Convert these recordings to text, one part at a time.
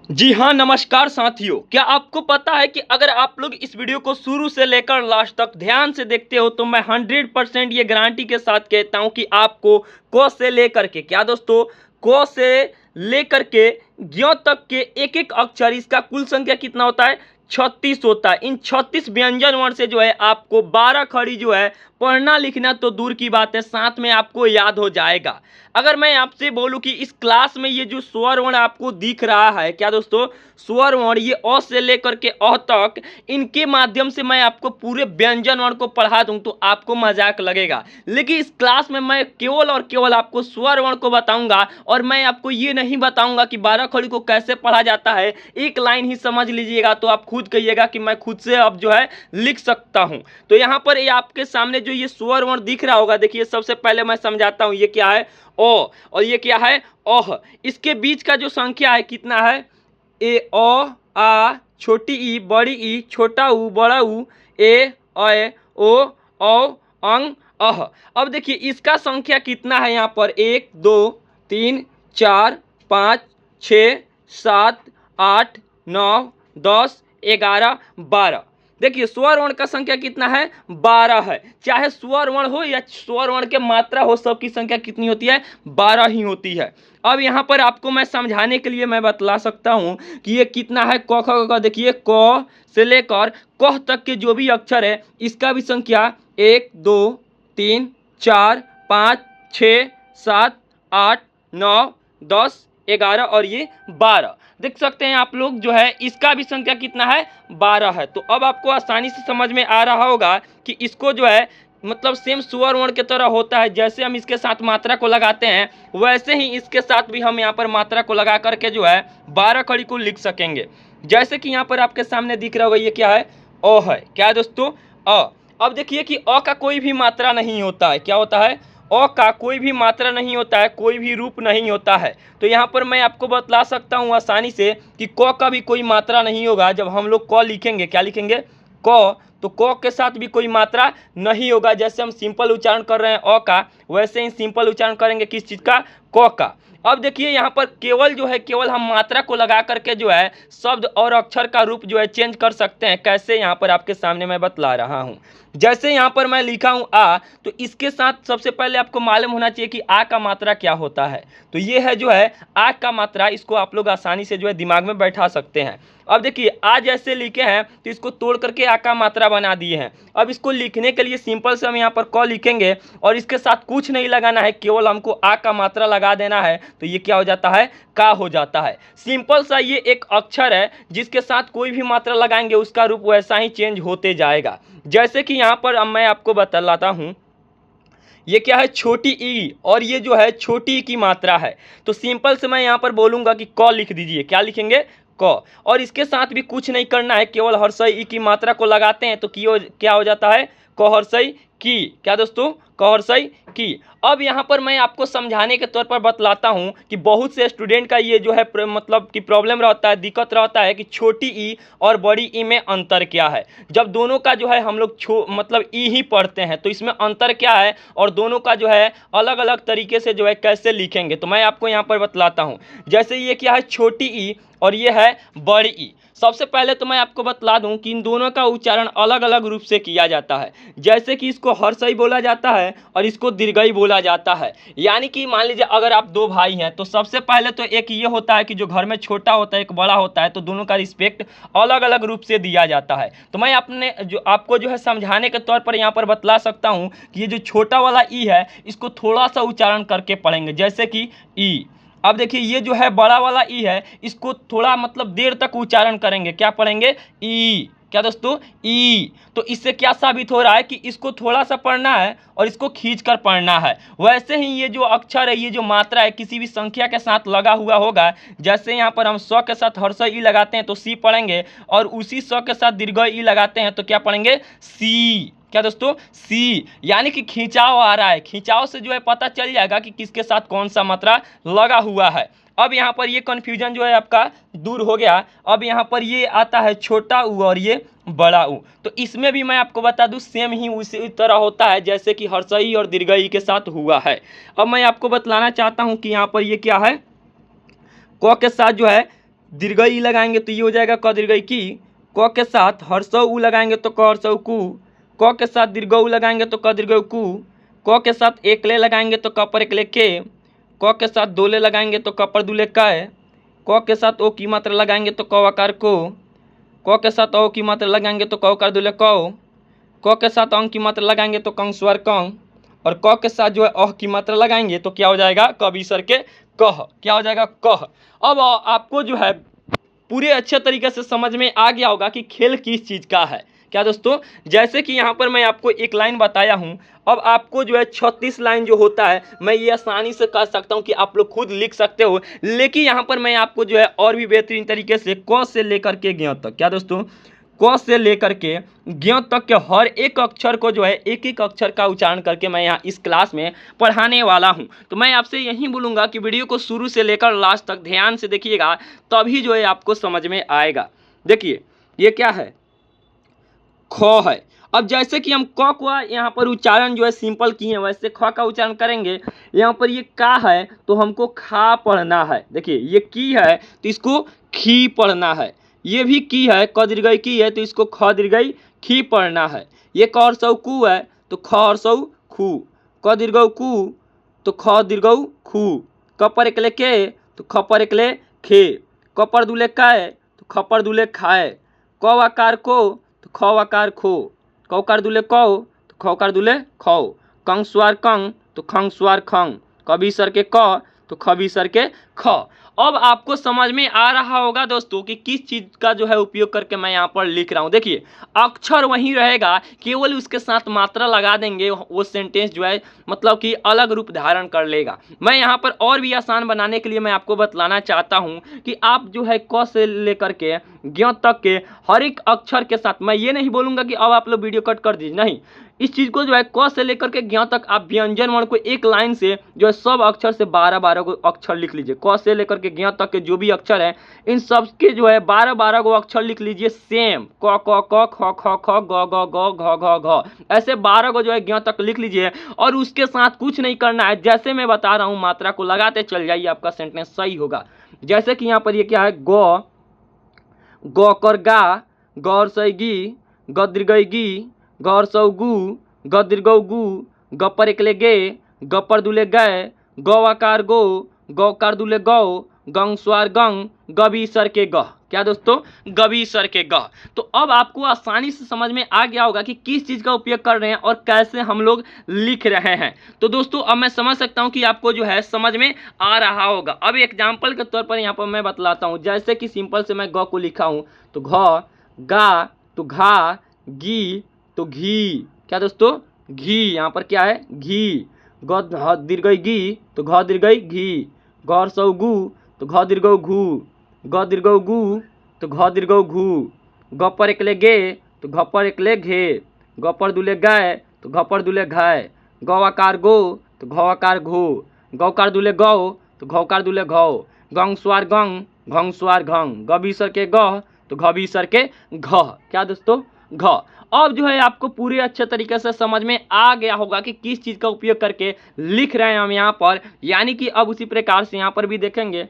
जी हाँ, नमस्कार साथियों। क्या आपको पता है कि अगर आप लोग इस वीडियो को शुरू से लेकर लास्ट तक ध्यान से देखते हो तो मैं 100% ये गारंटी के साथ कहता हूँ कि आपको क से लेकर के क्या दोस्तों, क से लेकर के ज्यों तक के एक-एक अक्षर इसका कुल संख्या कितना होता है? 36 होता है। इन 36 व्यंजन वर्ण से जो है आपको 12 खड़ी जो है पढ़ना लिखना तो दूर की बात है, साथ में आपको याद हो जाएगा। अगर मैं आपसे बोलूं कि इस क्लास में ये जो स्वर वर्ण आपको दिख रहा है, क्या दोस्तों, स्वर वर्ण ये अ से लेकर के अ तक, इनके माध्यम से मैं आपको पूरे व्यंजन वर्ण को पढ़ा दूं तो आपको मजाक लगेगा। लेकिन इस क्लास में मैं केवल और केवल आपको स्वर वर्ण को बताऊंगा और मैं आपको ये नहीं बताऊंगा कि 12 खड़ी को कैसे पढ़ा जाता है। एक लाइन ही समझ लीजिएगा तो आप खुद कहिएगा कि मैं खुद से अब जो है लिख सकता हूं। तो यहाँ पर ये आपके सामने जो ये स्वर वर्ण दिख रहा होगा, देखिए सबसे पहले मैं समझाता हूं ये क्या है, ओ, और ये क्या है, ओह। इसके बीच का जो संख्या है कितना है, ए अ आ छोटी ई बड़ी ई छोटा ऊ बड़ा ऊ ए ओ औ अंग अह। अब देखिए इसका संख्या कितना है, यहाँ पर 1 2 3 4 5 6 7 8 9 10 11 12। देखिए स्वर वर्ण का संख्या कितना है, 12 है। चाहे स्वर वर्ण हो या स्वर वर्ण के मात्रा हो, सबकी संख्या कितनी होती है, 12 ही होती है। अब यहाँ पर आपको मैं समझाने के लिए मैं बतला सकता हूँ कि ये कितना है, क ख ग घ। देखिए क से लेकर कह तक के जो भी अक्षर है इसका भी संख्या 1 2 3 4 5 6 7 8 9 10 11 और ये 12। देख सकते हैं आप लोग जो है इसका भी संख्या कितना है, 12 है। तो अब आपको आसानी से समझ में आ रहा होगा कि इसको जो है मतलब सेम स्वर वर्ण की तरह होता है। जैसे हम इसके साथ मात्रा को लगाते हैं वैसे ही इसके साथ भी हम यहाँ पर मात्रा को लगा करके जो है 12 खड़ी को लिख सकेंगे। जैसे कि यहाँ पर आपके सामने दिख रहा होगा ये क्या है, अ है। क्या है दोस्तों, अ। अब देखिए कि अ का कोई भी मात्रा नहीं होता है। क्या होता है, अ का कोई भी मात्रा नहीं होता है, कोई भी रूप नहीं होता है। तो यहाँ पर मैं आपको बतला सकता हूँ आसानी से कि क का भी कोई मात्रा नहीं होगा। जब हम लोग क लिखेंगे, क्या लिखेंगे, क, तो क के साथ भी कोई मात्रा नहीं होगा। जैसे हम सिंपल उच्चारण कर रहे हैं अ का, वैसे ही सिंपल उच्चारण करेंगे किस चीज़ का, क का। अब देखिए यहाँ पर केवल जो है केवल हम मात्रा को लगा करके जो है शब्द और अक्षर का रूप जो है चेंज कर सकते हैं। कैसे, यहाँ पर आपके सामने मैं बतला रहा हूँ। जैसे यहाँ पर मैं लिखा हूँ आ, तो इसके साथ सबसे पहले आपको मालूम होना चाहिए कि आ का मात्रा क्या होता है। तो ये है जो है आ का मात्रा, इसको आप लोग आसानी से जो है दिमाग में बैठा सकते हैं। अब देखिए आ जैसे लिखे हैं तो इसको तोड़ करके आ का मात्रा बना दिए हैं। अब इसको लिखने के लिए सिंपल से हम यहाँ पर क लिखेंगे और इसके साथ कुछ नहीं लगाना है, केवल हमको आ का मात्रा लगा देना है। तो ये क्या हो जाता है, का हो जाता है। सिंपल सा ये एक अक्षर है जिसके साथ कोई भी मात्रा लगाएंगे उसका रूप वैसा ही चेंज होते जाएगा। जैसे कि यहाँ पर अब मैं आपको बतलाता हूँ, ये क्या है, छोटी ई, और ये जो है छोटी ई की मात्रा है। तो सिंपल से मैं यहाँ पर बोलूँगा कि क लिख दीजिए। क्या लिखेंगे, क। और इसके साथ भी कुछ नहीं करना है, केवल हर्षई ई की मात्रा को लगाते हैं तो क्या हो जाता है, क हर्षई की। क्या दोस्तों, क हर्षई की। अब यहाँ पर मैं आपको समझाने के तौर पर बतलाता हूँ कि बहुत से स्टूडेंट का ये जो है मतलब कि प्रॉब्लम रहता है, दिक्कत रहता है कि छोटी ई और बड़ी ई में अंतर क्या है। जब दोनों का जो है हम लोग मतलब ई ही पढ़ते हैं तो इसमें अंतर क्या है और दोनों का जो है अलग अलग तरीके से जो है कैसे लिखेंगे, तो मैं आपको यहाँ पर बतलाता हूँ। जैसे ये क्या है, छोटी ई और ये है बड़ी ई। सबसे पहले तो मैं आपको बतला दूं कि इन दोनों का उच्चारण अलग अलग रूप से किया जाता है। जैसे कि इसको हर्षई बोला जाता है और इसको दीर्घई बोला जाता है। यानी कि मान लीजिए अगर आप दो भाई हैं तो सबसे पहले तो एक ये होता है कि जो घर में छोटा होता है एक बड़ा होता है, तो दोनों का रिस्पेक्ट अलग अलग रूप से दिया जाता है। तो मैं अपने जो आपको जो है समझाने के तौर पर यहाँ पर बतला सकता हूँ कि ये जो छोटा वाला ई है इसको थोड़ा सा उच्चारण करके पढ़ेंगे, जैसे कि ई। अब देखिए ये जो है बड़ा वाला ई है, इसको थोड़ा मतलब देर तक उच्चारण करेंगे। क्या पढ़ेंगे, ई। क्या दोस्तों, ई। तो इससे क्या साबित हो रहा है कि इसको थोड़ा सा पढ़ना है और इसको खींच कर पढ़ना है। वैसे ही ये जो अक्षर है, ये जो मात्रा है, किसी भी संख्या के साथ लगा हुआ होगा। जैसे यहाँ पर हम स के साथ हर्ष ई लगाते हैं तो सी पढ़ेंगे, और उसी स के साथ दीर्घ ई लगाते हैं तो क्या पढ़ेंगे, सी। क्या दोस्तों, सी। यानी कि खिंचाव आ रहा है, खिंचाव से जो है पता चल जाएगा कि किसके साथ कौन सा मात्रा लगा हुआ है। अब यहाँ पर ये कन्फ्यूजन जो है आपका दूर हो गया। अब यहाँ पर ये आता है छोटा ऊ और ये बड़ा ऊ। तो इसमें भी मैं आपको बता दूं सेम ही उसी तरह होता है जैसे कि हर्षई और दीर्घई के साथ हुआ है। अब मैं आपको बतलाना चाहता हूँ कि यहाँ पर ये क्या है, क के साथ जो है दीर्घ ई लगाएंगे तो ये हो जाएगा क दीर्घ की। क के साथ हर्षौ उ लगाएंगे तो क हर्षौ कु। क के साथ दीर्घ उ लगाएंगे तो क दीर्घ कु। क के साथ एकले लगाएंगे तो क पर एकले के। क के साथ दोले लगाएंगे तो क पर दुले कै। क के साथ ओ की मात्रा लगाएंगे तो क आकार को। क के साथ औ की मात्रा लगाएंगे तो क आकार दुले कौ। क के साथ अंग की मात्रा लगाएंगे तो कंग स्वर कंग। और क के साथ जो है अह की मात्रा लगाएंगे तो क्या हो जाएगा क विसर्ग के कह। क्या हो जाएगा कह। अब आपको जो है पूरे अच्छे तरीके से समझ में आ गया होगा कि खेल किस चीज़ का है। क्या दोस्तों, जैसे कि यहाँ पर मैं आपको एक लाइन बताया हूँ, अब आपको जो है 36 लाइन जो होता है मैं ये आसानी से कर सकता हूँ कि आप लोग खुद लिख सकते हो। लेकिन यहाँ पर मैं आपको जो है और भी बेहतरीन तरीके से क से लेकर के ज्ञ तक, क्या दोस्तों, क से लेकर के ज्ञ तक के हर एक अक्षर को जो है एक एक अक्षर का उच्चारण करके मैं यहाँ इस क्लास में पढ़ाने वाला हूँ। तो मैं आपसे यही बोलूँगा कि वीडियो को शुरू से लेकर लास्ट तक ध्यान से देखिएगा, तभी जो है आपको समझ में आएगा। देखिए ये क्या है, ख है। अब जैसे कि हम क का यहाँ पर उच्चारण जो है सिंपल किए हैं, वैसे ख का उच्चारण करेंगे। यहाँ पर ये का है तो हमको खा पढ़ना है। देखिए ये की है तो इसको खी पढ़ना है। ये भी की है, क दीर्घ की है तो इसको ख दीर्घ खी पढ़ना है। ये क हर्षौ कु है तो ख हर्षौ खू। क दीर्घ कु तो ख दीर्घ खू। क पर एकले के तो ख पर एकले खे। क पर दुले कै तो ख पर दुले खाए। क आकार को तो ख आकार खो। क आकार दुले कौ तो ख आकार दुले खौ। कंग स्वर कंग तो खंग स्वर खंग। क विसर्ग के क तो ख विसर्ग के ख। अब आपको समझ में आ रहा होगा दोस्तों कि किस चीज़ का जो है उपयोग करके मैं यहाँ पर लिख रहा हूँ। देखिए अक्षर वहीं रहेगा, केवल उसके साथ मात्रा लगा देंगे, वो सेंटेंस जो है मतलब कि अलग रूप धारण कर लेगा। मैं यहाँ पर और भी आसान बनाने के लिए मैं आपको बतलाना चाहता हूँ कि आप जो है क से लेकर के ज्ञ तक के हर एक अक्षर के साथ, मैं ये नहीं बोलूँगा कि अब आप लोग वीडियो कट कर दीजिए, नहीं, इस चीज़ को जो है क से लेकर के ज्ञ तक आप व्यंजन वर्ण को एक लाइन से जो है सब अक्षर से 12-12 को अक्षर लिख लीजिए। क से लेकर के ज्ञ तक के जो भी अक्षर हैं इन सब के जो है 12-12 को अक्षर लिख लीजिए सेम। क क ख ख ग ग ग घ घ घ, ऐसे 12 को जो है ज्ञ तक लिख लीजिए। और उसके साथ कुछ नहीं करना है, जैसे मैं बता रहा हूँ मात्रा को लगाते चल जाइए, आपका सेंटेंस सही होगा। जैसे कि यहाँ पर ये क्या है, ग कर गा, गौर सैगी, गदृगी, गौर सौगु, गदृगु, गपर एकले गे, गपर दुले गए, गौ आकार गो, गौकार दुले गौ, गंग स्वर गंग, गबी सर के गह। क्या दोस्तों, गबी सर के गह। तो अब आपको आसानी से समझ में आ गया होगा कि किस चीज़ का उपयोग कर रहे हैं और कैसे हम लोग लिख रहे हैं। तो दोस्तों अब मैं समझ सकता हूं कि आपको जो है समझ में आ रहा होगा। अब एग्जाम्पल के तौर पर यहाँ पर मैं बतलाता हूँ। जैसे कि सिंपल से मैं ग को लिखा हूँ तो घ, गा तो घा, गी तो घी। क्या दोस्तों, घी, यहाँ पर क्या है घी। ग दीर्घ गी तो घ दीर्घ घी। गौर सौगु तो घ दीर्घ घू। ग दीर्घ गु तो घ दीर्घ घू। ग पर एकले गे तो घ पर एकले घे। ग पर दुले गाय तो घ पर दुले घाय। गौ आकार गो तो घ आकार घो। गौकार दुले गौ तो घौकार दुले घौ। गंग स्वर गंग, घंग स्वर घंग। ग विसर्ग के ग तो घ विसर्ग के घ। क्या दोस्तों, घ। अब जो है आपको पूरे अच्छे तरीके से समझ में आ गया होगा कि किस चीज़ का उपयोग करके लिख रहे हैं हम यहाँ पर। यानी कि अब उसी प्रकार से यहाँ पर भी देखेंगे,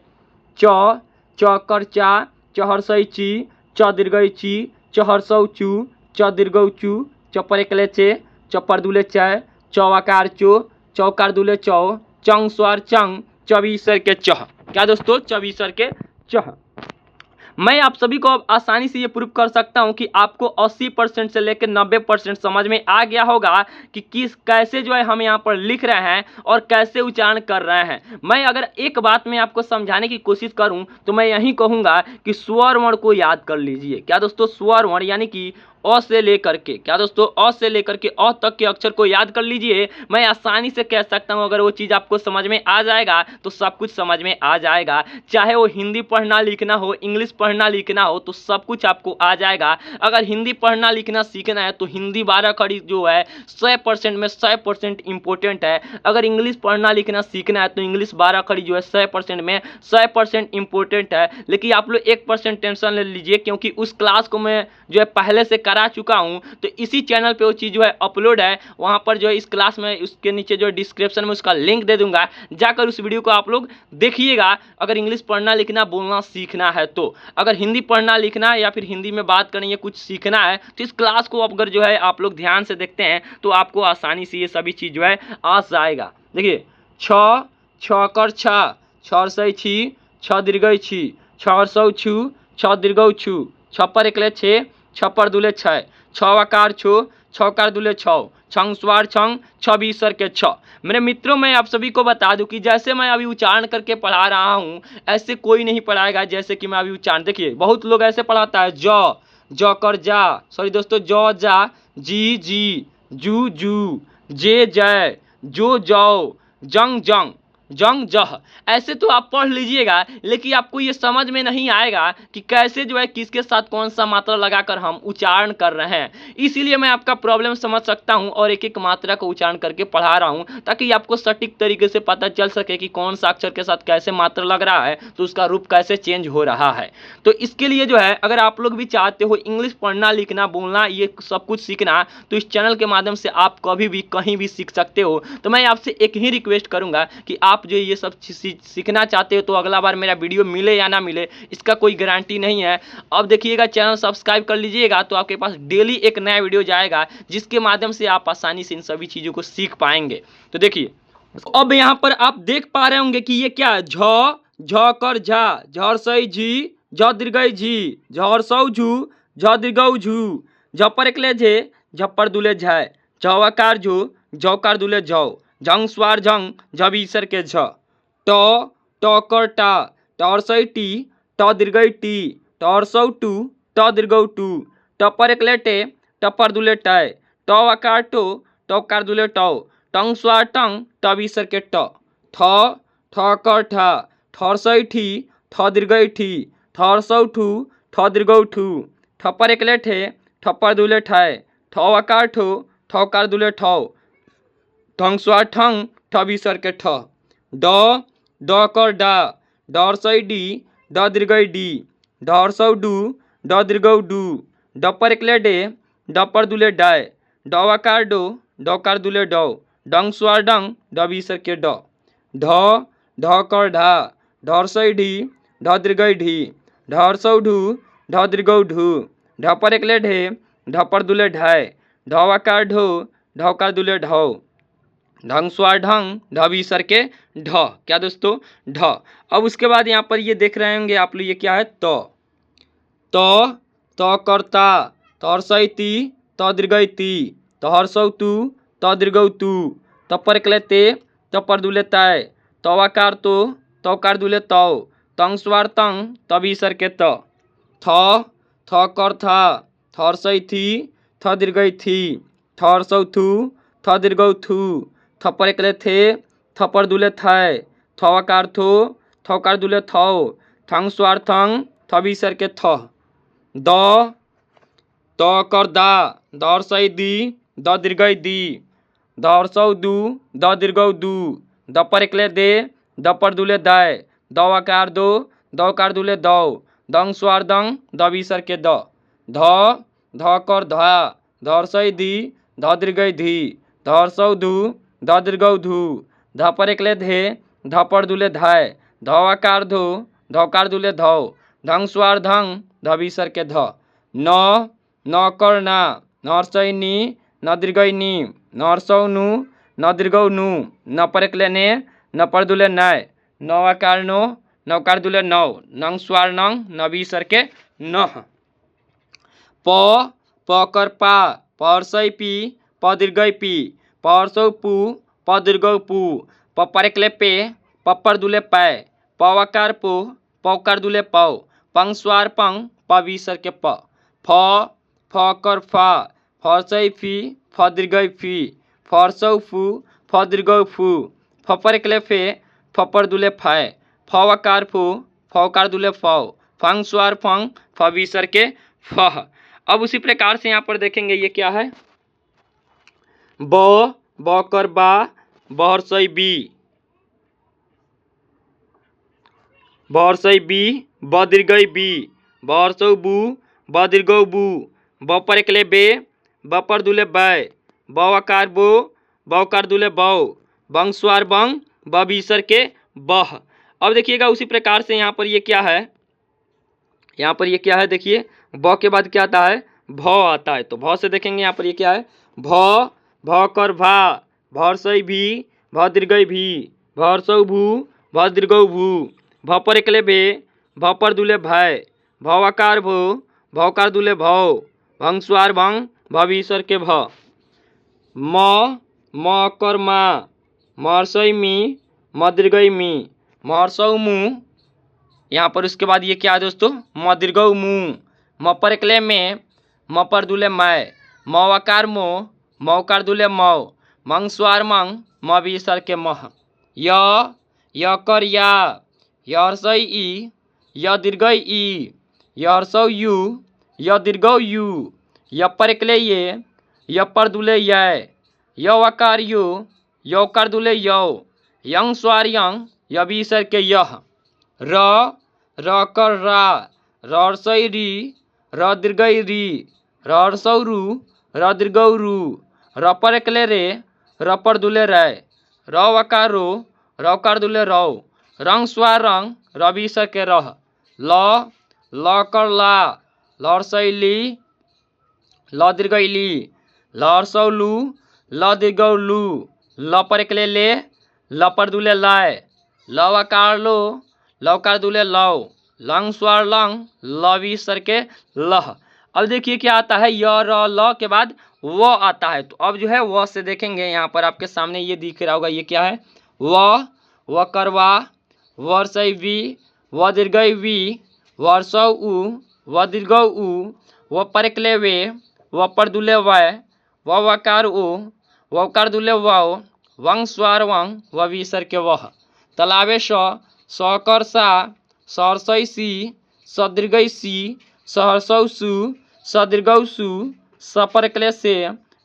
च कर चा, चहर्षै ची, च दीर्घ ची, चहर्षौ चू, च दीर्घ चू, च पर एकले चे, च पर दुले चय, च आकार चो, चौकार दुले चौ, चंग स्वर चंग, च विसर्ग के चह। क्या दोस्तों, च विसर्ग के चह। मैं आप सभी को अब आसानी से ये प्रूव कर सकता हूँ कि आपको 80% से लेकर 90% समझ में आ गया होगा कि किस कैसे जो है हम यहाँ पर लिख रहे हैं और कैसे उच्चारण कर रहे हैं। मैं अगर एक बात में आपको समझाने की कोशिश करूँ तो मैं यही कहूँगा कि स्वर वर्ण को याद कर लीजिए। क्या दोस्तों, स्वर वर्ण यानी कि अ से लेकर के, क्या दोस्तों, अ से लेकर के अ तक के अक्षर को याद कर लीजिए। मैं आसानी से कह सकता हूं अगर वो चीज़ आपको समझ में आ जाएगा तो सब कुछ समझ में आ जाएगा। चाहे वो हिंदी पढ़ना लिखना हो, इंग्लिश पढ़ना लिखना हो, तो सब कुछ आपको आ जाएगा। अगर हिंदी पढ़ना लिखना सीखना है तो हिंदी 12 कड़ी जो है 100% में 100% इम्पोर्टेंट है। अगर इंग्लिश पढ़ना लिखना सीखना है तो इंग्लिश 12 कड़ी जो है 100% में 100% इम्पोर्टेंट है। लेकिन आप लोग 1% टेंशन ले लीजिए, क्योंकि उस क्लास को मैं जो है पहले से करा चुका हूँ, तो इसी चैनल पे वो चीज़ जो है अपलोड है। वहाँ पर जो है इस क्लास में उसके नीचे जो डिस्क्रिप्शन में उसका लिंक दे दूंगा, जाकर उस वीडियो को आप लोग देखिएगा। अगर इंग्लिश पढ़ना लिखना बोलना सीखना है तो, अगर हिंदी पढ़ना लिखना या फिर हिंदी में बात करनी है कुछ सीखना है, तो इस क्लास को अगर जो है आप लोग ध्यान से देखते हैं तो आपको आसानी से ये सभी चीज़ जो है आ जाएगा। देखिए, छ छ कर छ, छ सही छी, छ दीर्घ छी, छ सौ छु, छ दीर्घ छु, छ पर एकले छे, छ पर दुले छ, छ आकार छो, छ कार दुले छौ, छंग स्वार छंग, छ बीसर के छ। मेरे मित्रों, मैं आप सभी को बता दूं कि जैसे मैं अभी उच्चारण करके पढ़ा रहा हूं, ऐसे कोई नहीं पढ़ाएगा जैसे कि मैं अभी उच्चारण। देखिए, बहुत लोग ऐसे पढ़ाता है, ज कर जा, सॉरी दोस्तों, ज जा, जी, जू जू, जे जय, जो जाओ, जंग जंग, जंग जह। ऐसे तो आप पढ़ लीजिएगा, लेकिन आपको ये समझ में नहीं आएगा कि कैसे जो है किसके साथ कौन सा मात्रा लगाकर हम उच्चारण कर रहे हैं। इसीलिए मैं आपका प्रॉब्लम समझ सकता हूं और एक एक मात्रा को उच्चारण करके पढ़ा रहा हूं, ताकि आपको सटीक तरीके से पता चल सके कि कौन सा अक्षर के साथ कैसे मात्रा लग रहा है, तो उसका रूप कैसे चेंज हो रहा है। तो इसके लिए जो है, अगर आप लोग भी चाहते हो इंग्लिश पढ़ना लिखना बोलना ये सब कुछ सीखना, तो इस चैनल के माध्यम से आप कभी भी कहीं भी सीख सकते हो। तो मैं आपसे एक ही रिक्वेस्ट करूंगा कि आप जो ये सब सीखना चाहते हो, तो अगला बार मेरा वीडियो मिले या ना मिले इसका कोई गारंटी नहीं है। अब देखिएगा, चैनल सब्सक्राइब कर लीजिएगा, तो आपके पास डेली एक नया वीडियो जाएगा, जिसके माध्यम से आप आसानी से इन सभी चीज़ों को सीख पाएंगे। तो देखिए, अब यहाँ पर आप देख पा रहे होंगे कि ये क्या है, झ कर झा, झर सई झी, झ दीर्घ झी, झर सौ झू, झ दीर्घ झू, झ पर एकले झे, झप्पर दुले झाय, झकार झो, झकार दुले झौ, झंग स्वार झंग, झ बीसर के झ, ट कर टा, टौर सई टी, ट दीर्घ टी, टौर सौ टू, ट दीर्घ टू, ट पर एकले टे, ट पर दुले टय, ट आकार टो, ट कार दुले टौ, टंग स्वार टंग, ट बीसर के ट, ठ कर ठा, ठौर सई ठी, ठ दीर्घ ठी, ठौर सौ ठू, ठ दीर्घ ठू, ठ पर एकले ठे, ठ पर दुले ठय, ठ आकार ठो, ठ कार दुले ठौ, ठंग स्वार ठंग, ठ बीसर के ठ, ड कर डा, डर सई डी, ड दीर्घ डी, ढर सौ डू, ड दीर्घ डू, ड पर एकले डे, ड पर दुले डाय, ड आकार डो, ड कार दुले डौ, डंग स्वार डंग, ड बीसर के ड, ढ कर ढा, ढर सई ढी, ढ दीर्घ ढी, ढर सौ ढू, ढ दीर्घ ढू, ढ पर एकले ढे, ढ पर दुले ढाय, ढ आकार ढो, ढ कार दुले ढौ, ढंग स्वार ढंग, ढ बीसर के ढ। क्या दोस्तों, ढ। अब उसके बाद यहाँ पर ये देख रहे होंगे आप लोग, ये क्या है, त करता, तौर सई ती, त दीर्घ ती, तहर सौ तू, त दीर्घ तू, त पर एकले ते, त पर दुले तय, त आकार तो, त कार दुले तौ, तंग स्वार तंग, त बीसर के त, थ कर था, थर सई थी, थ दीर्घ थी, थर सौ थू, थ दीर्घ थू, थ पर एकले थे, थ पर दुले थय, थ आकार थो, थ कार दुले थौ, थंग स्वार थंग, थ बीसर के थ, त कर दा, दर सई दी, द दीर्घ दी, दर सौ दू, द दीर्घ दू, द पर एकले दे, द पर दुले दय, द आकार दो, द कार दुले दौ, दंग स्वार दंग, द बीसर के द, ध कर धा, धर सई दी, ध दीर्घ धी, धर सौ धू, ध दीर्घ धू, ध पर एकले धे, ध पर दुले धाय, ध आकार धो, ध कार दुले धौ, धंग स्वार धंग, ध बीसर के ध, न कर ना, नर सई नी, न दीर्घ नी, नर सौ नु, न दीर्घ नु, न पर एकले ने, न पर दुले नय, न आकार नो, न कार दुले नौ, नंग स्वार नंग, न बीसर के नह, प कर पा, पर सई पी, प दीर्घ पी, पर सौ पू, प दीर्घ पू, प पर एकले पे, प पर दुले पै, प आकार पो, प कार दुले पौ, पंग स्वार पंग, प बीसर के प, फ कर फा, फर सई फी, फ दीर्घ फी, फर सौ फू, फ दीर्घ फू, फ पर एकले फे, फ पर दुले फै, फ आकार फू, फ कार दुले फौ, फंग स्वार फंग, फ बीसर के फह। अब उसी प्रकार से यहाँ पर देखेंगे, ये क्या है, ब कर बा, बहर सई बी, बहर सई बी, ब दीर्घ बी, बहर सौ बू, ब दीर्घ बू, ब पर एकले बे, ब पर दुले बै, ब आकार बो, ब आकार दुले बौ, बंग स्वार बंग, ब बीसर के बह। अब देखिएगा उसी प्रकार से यहाँ पर ये क्या है, यहाँ पर ये क्या है, देखिए ब के बाद क्या आता है, भ आता है। तो भ से देखेंगे यहाँ पर ये क्या है, भ, भ कर भा, भरसई भी, भ दीर्घई भी, भरसौ भू, भ दीर्घौ भू, भ पर एकले भे, भ पर दुले भय, भ आकार भो, भ आकार दुले भौ, भंग स्वार भंग, भ बीसर के भ। म कर मा, महर्सई मी, म दीर्घई मी, महर्सौ मु। यहाँ पर उसके बाद ये क्या है दोस्तों, म दीर्घौ मु, म पर एकले में, म पर दुले मै, म आकार मो, म आकार दुले मौ, मंग स्वार मंग, म बीसर के मह। य कर या, य हर्सई ई, य दीर्घई ई, य हर्सौ यू, य दीर्घौ यू, य पर एकले ये, य पर दुले य, य आकार यु, य आकार दुले यौ, यंग स्वार यंग, य बीसर के यह। र कर रा, र हर्सई री, र दीर्घई री, र हर्सौ रू, र दीर्घौ रू, र पर एकले रे, र पर दुले रै, र आकार रो, र आकार दुले रौ, रंग स्वार रंग, र बीसर के रह। ल कर ला, ल हर्सई ली, ल दीर्घई ली, ल हर्सौ लू, ल दीर्घौ लू, ल पर एकले ले, ल पर दुले लाय, ल आकार लो, ल आकार दुले लौ, लंग स्वार लंग, ल बीसर के लह। अब देखिए क्या आता है, य र ल के बाद व आता है। तो अब जो है व से देखेंगे, यहाँ पर आपके सामने ये दिख रहा होगा, ये क्या है, व करवा, व हर्सई वी, व दीर्घई वी, व हर्सौ उ, व दीर्घौ उ, व पर एकले वे, व पर दुले वय, व आकार ओ, व आकार दुले वाओ, वंग स्वार वंग, व बीसर के वह। तलावे स कर सा, स हर्सई सी, स दीर्घई सी, स हर्सौ सु, स दीर्घौ सु, स पर एकले से,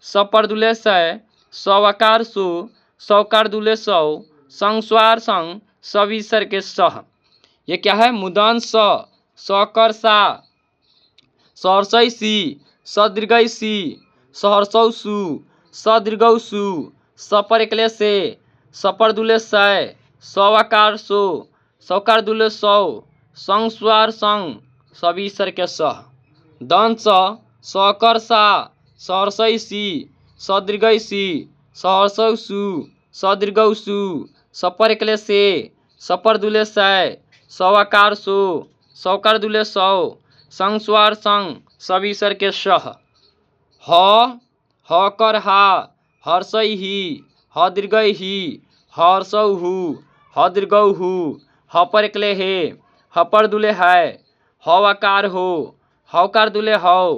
स पर दुले सय, स आकार सो, स आकार दुले सौ, संग स्वार संग, स बीसर के सह। ये क्या है, मुदन स कर सा, स हर्सई सी, स दीर्घई सी, स हर्सौ सु, स दीर्घौ सु, स पर एकले से, स पर दुले सय, स आकार सो, स आकार दुले सौ, संग स्वार संग, स बीसर के सह। दंत स कर सा, स हर्सई सी, स दीर्घई सी, स हर्सौ सु, स दीर्घौ सु, स पर एकले से, स पर दुले सय, स आकार सो, स आकार दुले सौ, संग स्वार संग, स बीसर के सह। ह कर हा, हर्सई ही, ह दीर्घई ही, हर्सौ हु, ह दीर्घौ हु, ह पर एकले हे, ह पर दुले है, ह आकार हो, ह आकार दुले हौ,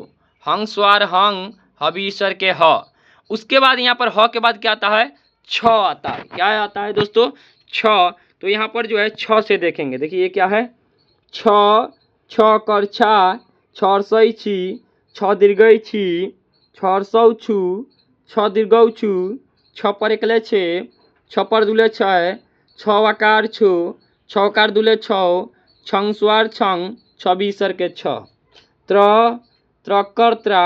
हंग स्वार हंग, ह बीसर के ह। उसके बाद यहाँ पर ह के बाद क्या आता है, छ आता है। क्या आता है दोस्तों, छ। तो यहाँ पर जो है छ से देखेंगे, देखिए ये क्या है, छ कर छा, छ हर्सई छी, छ दीर्घई छी, छ हर्सौ छु, छ दीर्घौ छु, छ पर एकले छे, छ पर दुले छय, छ आकार छो, छ आकार दुले छौ, छंग स्वार छंग, छ बीसर के छ। त्र कर त्रा,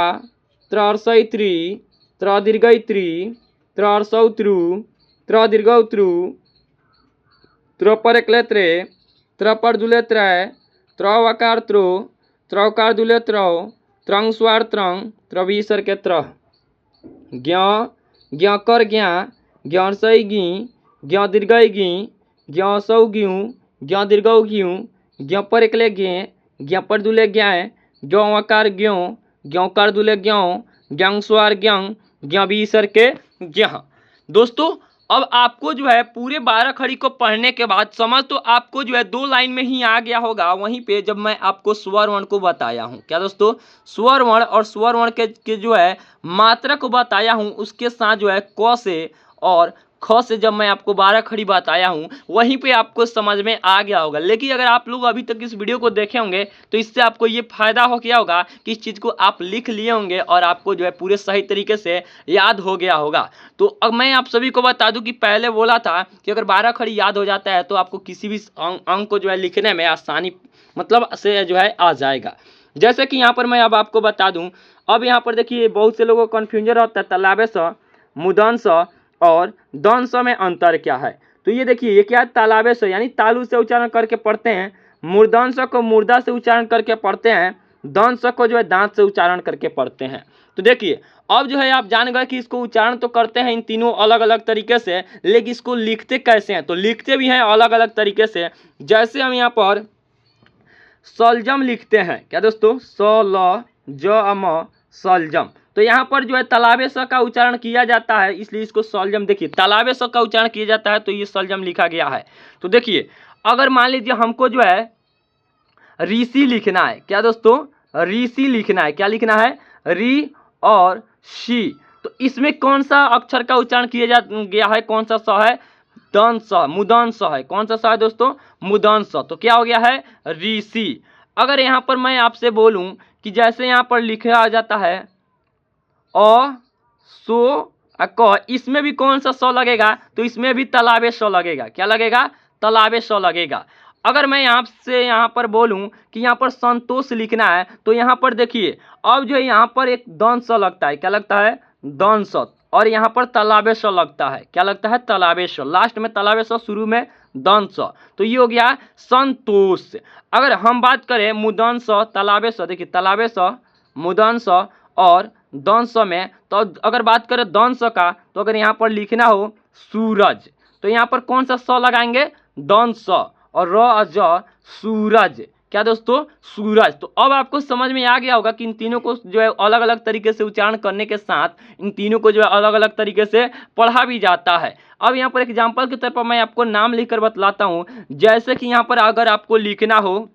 त्र हर्सई त्री, त्र दीर्घई त्री, त्र हर्सौ त्रु, त्र दीर्घौ त्रु, त्र पर एकले त्रे, त्र पर दुले त्रय, त्र आकार त्रो, त्र आकार दुले त्रौ, त्रंग स्वार त्रंग, त्र बीसर के त्रह। ज्ञ कर ज्ञा, ज्ञ हर्सई गी, ज्ञ दीर्घई गी, ज्ञ हर्सौ ग्यू, ज्ञ दीर्घौ ग्यू, ज्ञ पर एकले ज्ञ, ज्ञ पर दुले ज्ञाय, ज्ञ आकार ज्ञो, ज्ञ आकार दुले ज्ञौ, ज्ञंग स्वार ज्ञंग, ज्ञ बीसर के ज्ञ। दोस्तों अब आपको जो है पूरे 12 खड़ी को पढ़ने के बाद समझ तो आपको जो है 2 लाइन में ही आ गया होगा। वहीं पे जब मैं आपको स्वर वर्ण को बताया हूँ, क्या दोस्तों, स्वर वर्ण और स्वर वर्ण के जो है मात्रा को बताया हूँ, उसके साथ जो है क से और ख से जब मैं आपको 12 खड़ी बताया हूँ, वहीं पे आपको समझ में आ गया होगा। लेकिन अगर आप लोग अभी तक इस वीडियो को देखे होंगे तो इससे आपको ये फायदा हो गया होगा कि इस चीज़ को आप लिख लिए होंगे और आपको जो है पूरे सही तरीके से याद हो गया होगा। तो अब मैं आप सभी को बता दूं कि पहले बोला था कि अगर 12 खड़ी याद हो जाता है तो आपको किसी भी अंक को जो है लिखने में आसानी मतलब से जो है आ जाएगा। जैसे कि यहाँ पर मैं अब आपको बता दूं, अब यहाँ पर देखिए बहुत से लोगों को कन्फ्यूजन रहता है तालाबे स, मुदन स और दन स में अंतर क्या है। तो ये देखिए ये क्या है, तालाबे स यानी तालू से उच्चारण करके पढ़ते हैं, मूर्धन स को मुर्दा से उच्चारण करके पढ़ते हैं, दन स को जो है दांत से उच्चारण करके पढ़ते हैं। तो देखिए अब जो है आप जान गए कि इसको उच्चारण तो करते हैं इन तीनों अलग अलग तरीके से, लेकिन इसको लिखते कैसे हैं, तो लिखते भी हैं अलग अलग तरीके से। जैसे हम यहाँ पर सलजम लिखते हैं, क्या दोस्तों, स ल ज म सलजम। तो यहाँ पर जो है तालाबे स का उच्चारण किया जाता है, इसलिए इसको सलजम, देखिए तालाबे स का उच्चारण किया जाता है तो ये सलजम लिखा गया है। तो देखिए अगर मान लीजिए हमको जो है ऋषि लिखना है, क्या दोस्तों, ऋषि लिखना है, क्या लिखना है, री और शी, तो इसमें कौन सा अक्षर का उच्चारण किया गया है, कौन सा स है, दन स, मुदन स है, कौन सा स है दोस्तों, मुदन स। तो क्या हो गया है, ऋषि। अगर यहाँ पर मैं आपसे बोलूं कि जैसे यहाँ पर लिखा जाता है अ सो क, इसमें भी कौन सा स लगेगा, तो इसमें भी तालाबे स लगेगा, क्या लगेगा, तालाबे स लगेगा। अगर मैं आपसे यहाँ पर बोलूं कि यहाँ पर संतोष लिखना है, तो यहाँ पर देखिए अब जो है यहाँ पर एक दन स लगता है, क्या लगता है, दन स, और यहाँ पर तालाबे स लगता है, क्या लगता है, तालाबे स, लास्ट में तालाबे स, शुरू में दन स। तो ये हो गया संतोष। अगर हम बात करें मुदन स तालाबे स, देखिए तालाबे स, मुदन स और दन स में, तो अगर बात करें दन स का, तो अगर यहाँ पर लिखना हो सूरज, तो यहाँ पर कौन सा स लगाएंगे, दन स, और र ज सूरज, क्या दोस्तों, सूरज। तो अब आपको समझ में आ गया होगा कि इन तीनों को जो है अलग अलग तरीके से उच्चारण करने के साथ इन तीनों को जो है अलग अलग तरीके से पढ़ा भी जाता है। अब यहाँ पर एग्जाम्पल के तौर पर मैं आपको नाम लिखकर बतलाता हूँ। जैसे कि यहाँ पर अगर आपको लिखना हो,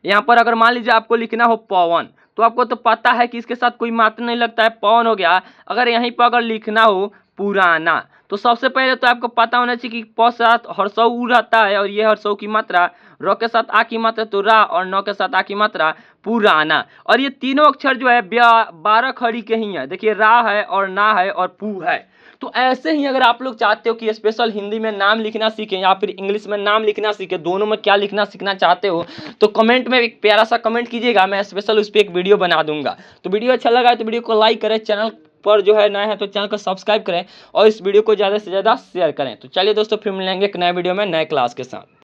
यहाँ पर अगर मान लीजिए आपको लिखना हो पवन, तो आपको तो पता है कि इसके साथ कोई मात्रा नहीं लगता है, पवन हो गया। अगर यहीं पर अगर लिखना हो पुराना, तो सबसे पहले तो आपको पता होना चाहिए कि प साथ हर्षौ उ रहता है, और ये हर्षौ की मात्रा, र के साथ आ की मात्रा तो रा, और न के साथ आ की मात्रा पुराना। और ये तीनों अक्षर जो है 12 खड़ी के ही है, देखिए रा है और ना है और पू है। तो ऐसे ही अगर आप लोग चाहते हो कि स्पेशल हिंदी में नाम लिखना सीखें या फिर इंग्लिश में नाम लिखना सीखें, दोनों में क्या लिखना सीखना चाहते हो, तो कमेंट में एक प्यारा सा कमेंट कीजिएगा, मैं स्पेशल उस पर एक वीडियो बना दूंगा। तो वीडियो अच्छा लगा तो वीडियो को लाइक करें, चैनल पर जो है नए हैं तो चैनल को सब्सक्राइब करें और इस वीडियो को ज़्यादा से ज़्यादा शेयर करें। तो चलिए दोस्तों फिर मिलेंगे एक नए वीडियो में नए क्लास के साथ।